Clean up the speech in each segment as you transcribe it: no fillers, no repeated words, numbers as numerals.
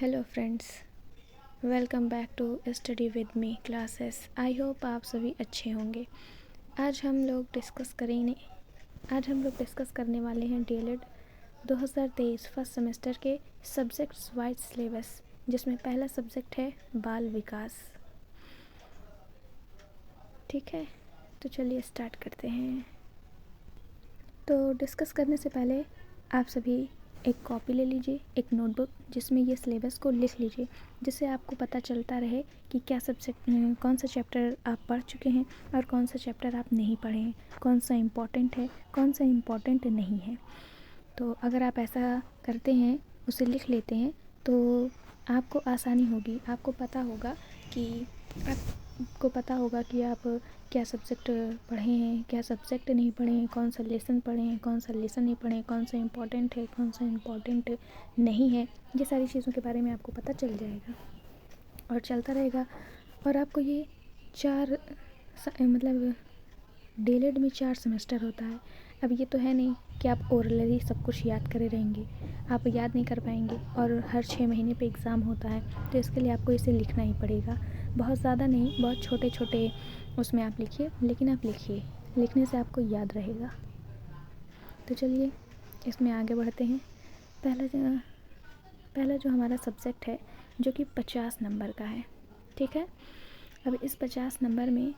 Hello friends, welcome back to study with me classes. I hope आप सभी अच्छे होंगे। आज हम लोग डिस्कस करने वाले हैं डीएलएड 2023 फर्स्ट सेमेस्टर के सब्जेक्ट्स वाइज सिलेबस, जिसमें पहला सब्जेक्ट है बाल विकास। ठीक है, तो चलिए स्टार्ट करते हैं। तो डिस्कस करने से पहले आप सभी एक कॉपी ले लीजिए, एक नोटबुक जिसमें ये सिलेबस को लिख लीजिए, जिससे आपको पता चलता रहे कि क्या सब्जेक्ट कौन सा चैप्टर आप पढ़ चुके हैं और कौन सा चैप्टर आप नहीं पढ़े हैं, कौन सा इम्पॉर्टेंट है, कौन सा इम्पॉर्टेंट नहीं है। तो अगर आप ऐसा करते हैं, उसे लिख लेते हैं, तो आपको आसानी होगी। आपको पता होगा कि आप क्या सब्जेक्ट पढ़े हैं, क्या सब्जेक्ट नहीं पढ़े हैं, कौन सा लेसन पढ़े हैं, कौन सा लेसन नहीं पढ़े हैं, कौन सा इम्पॉर्टेंट है, कौन सा इम्पॉर्टेंट नहीं है। ये सारी चीज़ों के बारे में आपको पता चल जाएगा और चलता रहेगा। और आपको ये डीएलएड में 4 सेमेस्टर होता है। अब ये तो है नहीं कि आप ओरली सब कुछ याद करे रहेंगे, आप याद नहीं कर पाएंगे। और हर 6 महीने पे एग्ज़ाम होता है, तो इसके लिए आपको इसे लिखना ही पड़ेगा। बहुत ज़्यादा नहीं, बहुत छोटे छोटे उसमें आप लिखिए, लेकिन आप लिखिए, लिखने से आपको याद रहेगा। तो चलिए इसमें आगे बढ़ते हैं। पहला जो हमारा सब्जेक्ट है, जो कि 50 नंबर का है। ठीक है, अब इस 50 नंबर में,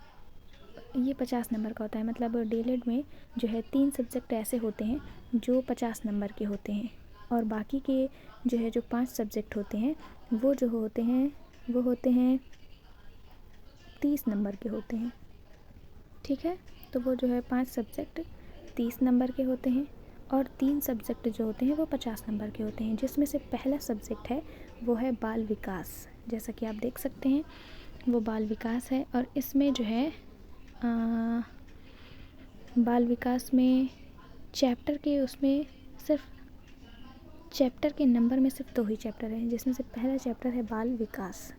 ये 50 नंबर का होता है, मतलब डीएलएड में जो है 3 सब्जेक्ट ऐसे होते हैं जो 50 नंबर के होते हैं, और बाकी के जो 5 सब्जेक्ट होते हैं वो होते हैं 30 नंबर के होते हैं। ठीक है, तो वो 5 सब्जेक्ट 30 नंबर के होते हैं और 3 सब्जेक्ट जो होते हैं वो 50 नंबर के होते हैं, जिसमें से पहला सब्जेक्ट है वो है बाल विकास। जैसा कि आप देख सकते हैं, वो बाल विकास है। और इसमें बाल विकास में चैप्टर के नंबर में सिर्फ 2 ही चैप्टर हैं, जिसमें से पहला चैप्टर है बाल विकास।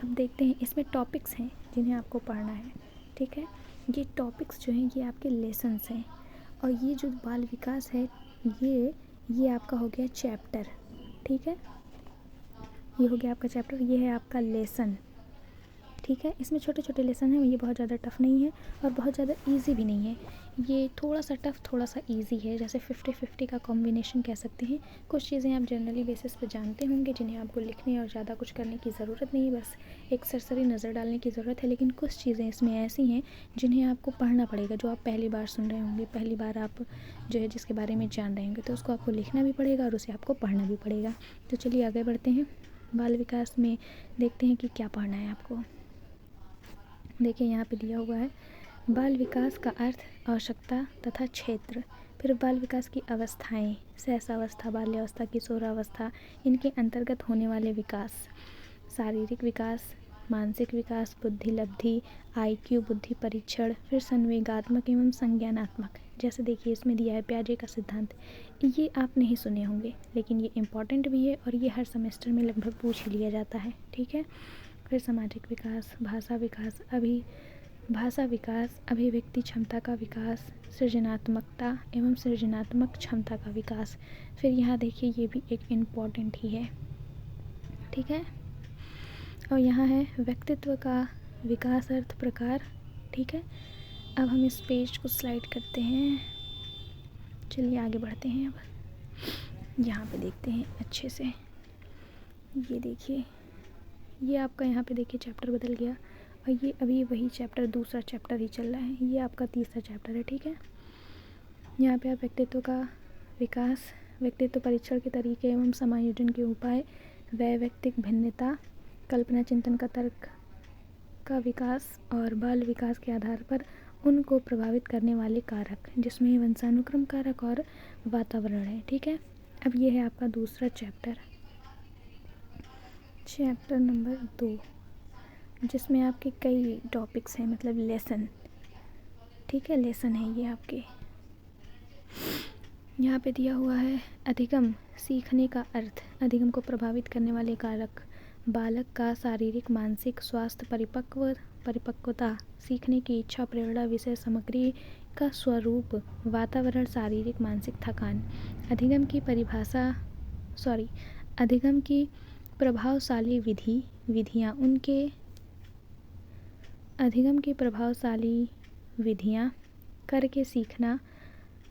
अब देखते हैं, इसमें टॉपिक्स हैं जिन्हें आपको पढ़ना है। ठीक है, ये टॉपिक्स जो हैं ये आपके लेसन्स हैं, और ये जो बाल विकास है ये आपका हो गया चैप्टर। ठीक है, ये हो गया आपका चैप्टर, ये है आपका लेसन। ठीक है, इसमें छोटे छोटे लेसन हैं, ये बहुत ज़्यादा टफ नहीं है और बहुत ज़्यादा इजी भी नहीं है। ये थोड़ा सा टफ, थोड़ा सा इजी है, जैसे 50-50 का कॉम्बिनेशन कह सकते हैं। कुछ चीज़ें आप जनरली बेसिस पे जानते होंगे, जिन्हें आपको लिखने और ज़्यादा कुछ करने की ज़रूरत नहीं है, बस एक सरसरी नज़र डालने की ज़रूरत है। लेकिन कुछ चीज़ें इसमें ऐसी हैं जिन्हें आपको पढ़ना पड़ेगा, जो आप पहली बार सुन रहे होंगे, पहली बार आप जिसके बारे में जान रहे होंगे, तो उसको आपको लिखना भी पड़ेगा और उसे आपको पढ़ना भी पड़ेगा। तो चलिए आगे बढ़ते हैं। बाल विकास में देखते हैं कि क्या पढ़ना है आपको। देखिए, यहाँ पे दिया हुआ है बाल विकास का अर्थ, आवश्यकता तथा क्षेत्र। फिर बाल विकास की अवस्थाएं, सहसावस्था, बाल्यावस्था, किशोरावस्था, इनके अंतर्गत होने वाले विकास, शारीरिक विकास, मानसिक विकास, बुद्धि लब्धि, आईक्यू बुद्धि परीक्षण, फिर संवेगात्मक एवं संज्ञानात्मक। जैसे देखिए, इसमें दिया है पियाजे का सिद्धांत। ये आप नहीं सुने होंगे, लेकिन ये इम्पॉर्टेंट भी है और ये हर सेमेस्टर में लगभग पूछ ही लिया जाता है। ठीक है, फिर सामाजिक विकास, भाषा विकास, अभिव्यक्ति क्षमता का विकास, सृजनात्मकता एवं सृजनात्मक क्षमता का विकास। फिर यहाँ देखिए, ये भी एक इम्पॉर्टेंट ही है। ठीक है, और यहाँ है व्यक्तित्व का विकास, अर्थ, प्रकार। ठीक है, अब हम इस पेज को स्लाइड करते हैं। चलिए आगे बढ़ते हैं। अब यहाँ पे देखते हैं अच्छे से। ये देखिए, ये आपका यहाँ पे देखिए चैप्टर बदल गया, और ये अभी वही चैप्टर, दूसरा चैप्टर ही चल रहा है। ये आपका तीसरा चैप्टर है। ठीक है, यहाँ पे आप व्यक्तित्व का विकास, व्यक्तित्व परीक्षण के तरीके एवं समायोजन के उपाय, वैयक्तिक भिन्नता, कल्पना चिंतन का तर्क का विकास, और बाल विकास के आधार पर उनको प्रभावित करने वाले कारक, जिसमें वंशानुक्रम कारक और वातावरण है। ठीक है, अब ये है आपका दूसरा चैप्टर नंबर 2, जिसमें आपके कई टॉपिक्स हैं, मतलब लेसन। ठीक है, लेसन है ये आपके। यहाँ पे दिया हुआ है अधिगम, सीखने का अर्थ, अधिगम को प्रभावित करने वाले कारक, बालक का शारीरिक मानसिक स्वास्थ्य, परिपक्वता, सीखने की इच्छा, प्रेरणा, विषय सामग्री का स्वरूप, वातावरण, शारीरिक मानसिक थकान। अधिगम की प्रभावशाली विधियाँ, उनके अधिगम की प्रभावशाली विधियाँ, करके सीखना,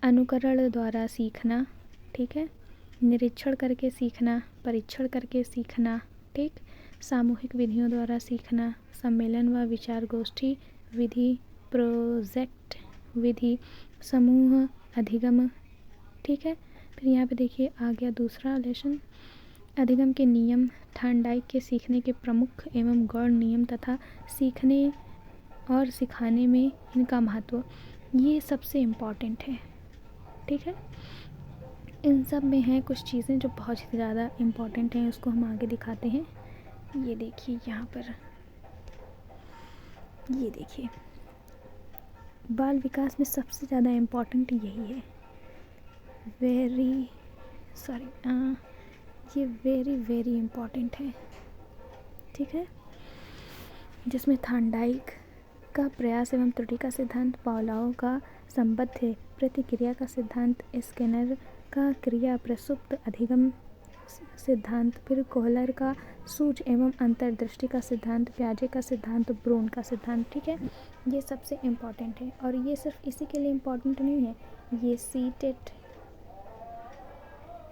अनुकरण द्वारा सीखना, ठीक है, निरीक्षण करके सीखना, परीक्षण करके सीखना, ठीक, सामूहिक विधियों द्वारा सीखना, सम्मेलन व विचार गोष्ठी विधि, प्रोजेक्ट विधि, समूह अधिगम, ठीक है। फिर यहाँ पे देखिए आ गया दूसरा लेसन, अधिगम के नियम, थॉर्नडाइक के सीखने के प्रमुख एवं गौण नियम तथा सीखने और सिखाने में इनका महत्व, ये सबसे इम्पॉर्टेंट है, ठीक है। इन सब में हैं कुछ चीज़ें जो बहुत ही ज़्यादा इम्पॉर्टेंट हैं, उसको हम आगे दिखाते हैं। ये देखिए यहाँ पर, ये देखिए बाल विकास में सबसे ज़्यादा इम्पॉर्टेंट यही है, ये वेरी इम्पॉर्टेंट है, ठीक है, जिसमें थॉर्नडाइक का प्रयास एवं त्रुटि का सिद्धांत, पावलोव का संबद्ध प्रतिक्रिया का सिद्धांत, स्किनर का क्रिया प्रसुप्त अधिगम सिद्धांत, फिर कोहलर का सूझ एवं अंतर्दृष्टि का सिद्धांत, प्याजे का सिद्धांत, ब्रून का सिद्धांत, ठीक है। ये सबसे इम्पॉर्टेंट है और ये सिर्फ इसी के लिए इम्पॉर्टेंट नहीं है, ये सीटेट,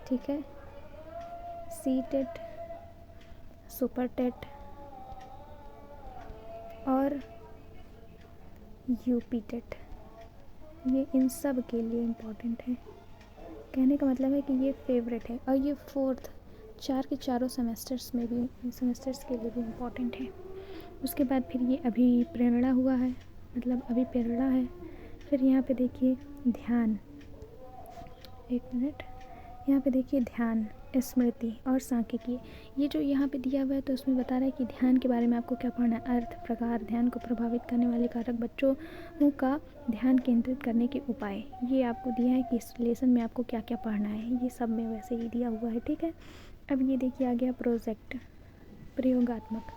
ठीक है, सीटेट, सुपर टेट और यूपी टेट, ये इन सब के लिए इम्पॉर्टेंट है। कहने का मतलब है कि ये फेवरेट है और ये फोर्थ, चार के चारों सेमेस्टर्स के लिए भी इम्पॉर्टेंट है। उसके बाद फिर ये अभी प्रेरणा हुआ है, मतलब अभी प्रेरणा है। फिर यहाँ पे देखिए ध्यान, एक मिनट, यहाँ पे देखिए ध्यान, स्मृति और सांख्यिकी, ये जो यहाँ पे दिया हुआ है तो उसमें बता रहा है कि ध्यान के बारे में आपको क्या पढ़ना है, अर्थ, प्रकार, ध्यान को प्रभावित करने वाले कारक, बच्चों का ध्यान केंद्रित करने के उपाय, ये आपको दिया है कि इस लेसन में आपको क्या क्या पढ़ना है, ये सब में वैसे ही दिया हुआ है, ठीक है। अब ये देखिए आ गया प्रोजेक्ट, प्रयोगात्मक,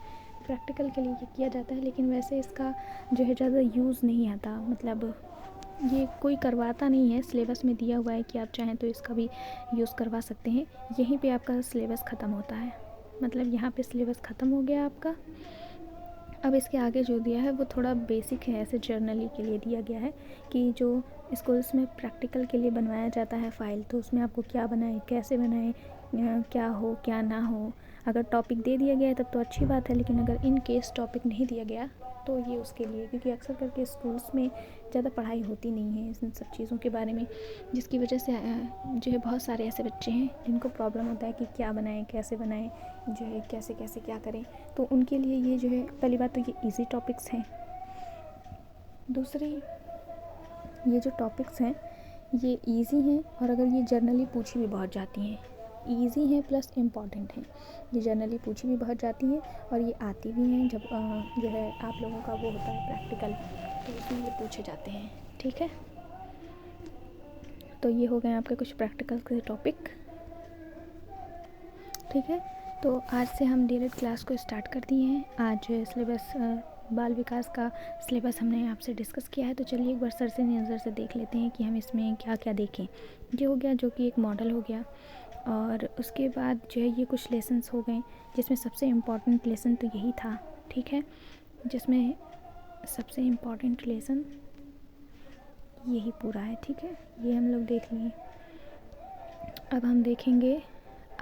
प्रैक्टिकल के लिए ये किया जाता है, लेकिन वैसे इसका जो है ज़्यादा यूज़ नहीं आता, मतलब ये कोई करवाता नहीं है, सिलेबस में दिया हुआ है कि आप चाहें तो इसका भी यूज़ करवा सकते हैं। यहीं पे आपका सिलेबस ख़त्म होता है, मतलब यहाँ पे सिलेबस ख़त्म हो गया आपका। अब इसके आगे जो दिया है वो थोड़ा बेसिक है, ऐसे जर्नली के लिए दिया गया है कि जो स्कूल्स में प्रैक्टिकल के लिए बनवाया जाता है फ़ाइल, तो उसमें आपको क्या बनाए, कैसे बनाए, क्या हो क्या ना हो। अगर टॉपिक दे दिया गया है तब तो अच्छी बात है, लेकिन अगर इन केस टॉपिक नहीं दिया गया तो ये उसके लिए, क्योंकि अक्सर करके स्कूल्स में ज़्यादा पढ़ाई होती नहीं है इन सब चीज़ों के बारे में, जिसकी वजह से जो है बहुत सारे ऐसे बच्चे हैं जिनको प्रॉब्लम होता है कि क्या बनाएं, कैसे बनाएं, जो है कैसे कैसे क्या करें। तो उनके लिए ये जो है, पहली बात तो ये इजी टॉपिक्स हैं, दूसरी ये जो टॉपिक्स हैं ये इजी हैं, और अगर ये जर्नली पूछी भी बहुत जाती हैं, इजी हैं प्लस इम्पॉर्टेंट हैं, ये जर्नली पूछी भी बहुत जाती हैं और ये आती भी हैं जब जो है आप लोगों का वो होता है प्रैक्टिकल, तो उसमें ये पूछे जाते हैं, ठीक है। तो ये हो गए आपके कुछ प्रैक्टिकल के टॉपिक, ठीक है। तो आज से हम डायरेक्ट क्लास को स्टार्ट कर दिए हैं। आज सिलेबस बाल विकास का सिलेबस हमने आपसे डिस्कस किया है, तो चलिए एक बार सर से नज़र से देख लेते हैं कि हम इसमें क्या क्या देखें। ये हो गया जो कि एक मॉडल हो गया, और उसके बाद जो है ये कुछ लेसन्स हो गए, जिसमें सबसे इम्पॉर्टेंट लेसन तो यही था, ठीक है, जिसमें सबसे इम्पॉर्टेंट लेसन यही पूरा है, ठीक है, ये हम लोग देख लिए। अब हम देखेंगे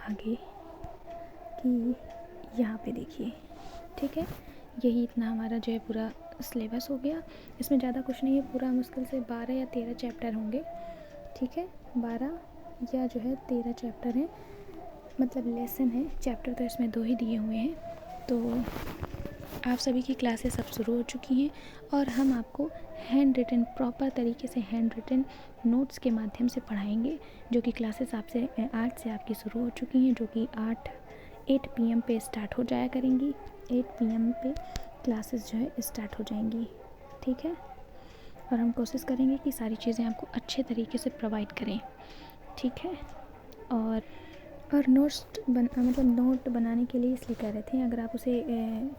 आगे कि यहाँ पे देखिए, ठीक है, यही इतना हमारा जो है पूरा सिलेबस हो गया। इसमें ज़्यादा कुछ नहीं है, पूरा मुश्किल से 12 या 13 चैप्टर होंगे, ठीक है, 12 या जो है 13 चैप्टर हैं, मतलब लेसन है, चैप्टर तो इसमें 2 ही दिए हुए हैं। तो आप सभी की क्लासेस अब शुरू हो चुकी हैं और हम आपको हैंड रिटन, प्रॉपर तरीके से हैंड रिटन नोट्स के माध्यम से पढ़ाएंगे, जो कि क्लासेस आपसे 8 से आपकी शुरू हो चुकी हैं, जो कि 8 PM पे स्टार्ट हो जाया करेंगी। 8 PM पे क्लासेस जो है स्टार्ट हो जाएंगी, ठीक है, और हम कोशिश करेंगे कि सारी चीज़ें आपको अच्छे तरीके से प्रोवाइड करें, ठीक है। और और मतलब नोट बनाने के लिए इसलिए कह रहे थे, अगर आप उसे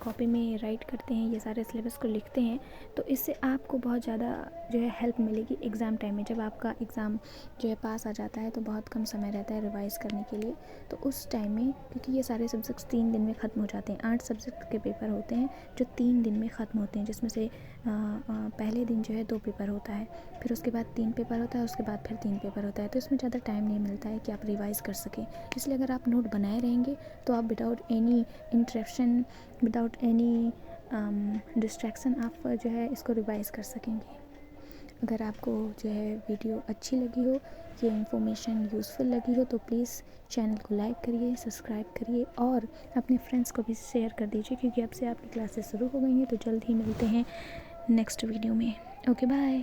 कॉपी में राइट करते हैं, ये सारे सिलेबस को लिखते हैं, तो इससे आपको बहुत ज़्यादा जो है हेल्प मिलेगी एग्ज़ाम टाइम में। जब आपका एग्ज़ाम जो है पास आ जाता है तो बहुत कम समय रहता है रिवाइज़ करने के लिए, तो उस टाइम में, क्योंकि ये सारे सब्जेक्ट्स 3 दिन में ख़त्म हो जाते हैं, 8 सब्जेक्ट के पेपर होते हैं जो 3 दिन में ख़त्म होते हैं, जिसमें से पहले दिन जो है 2 पेपर होता है, फिर उसके बाद 3 पेपर होता है, उसके बाद फिर 3 पेपर होता है, तो इसमें ज़्यादा टाइम नहीं मिलता है कि आप रिवाइज़ कर सकें। इसलिए अगर आप नोट बनाए रहेंगे तो आप without any interruption, without any distraction आप जो है इसको रिवाइज़ कर सकेंगे। अगर आपको जो है वीडियो अच्छी लगी हो, ये इन्फॉर्मेशन यूज़फुल लगी हो, तो प्लीज़ चैनल को लाइक करिए, सब्सक्राइब करिए और अपने फ्रेंड्स को भी शेयर कर दीजिए, क्योंकि अब से आपकी क्लासेस शुरू हो गई हैं। तो जल्द ही मिलते हैं नेक्स्ट वीडियो में। Okay, bye.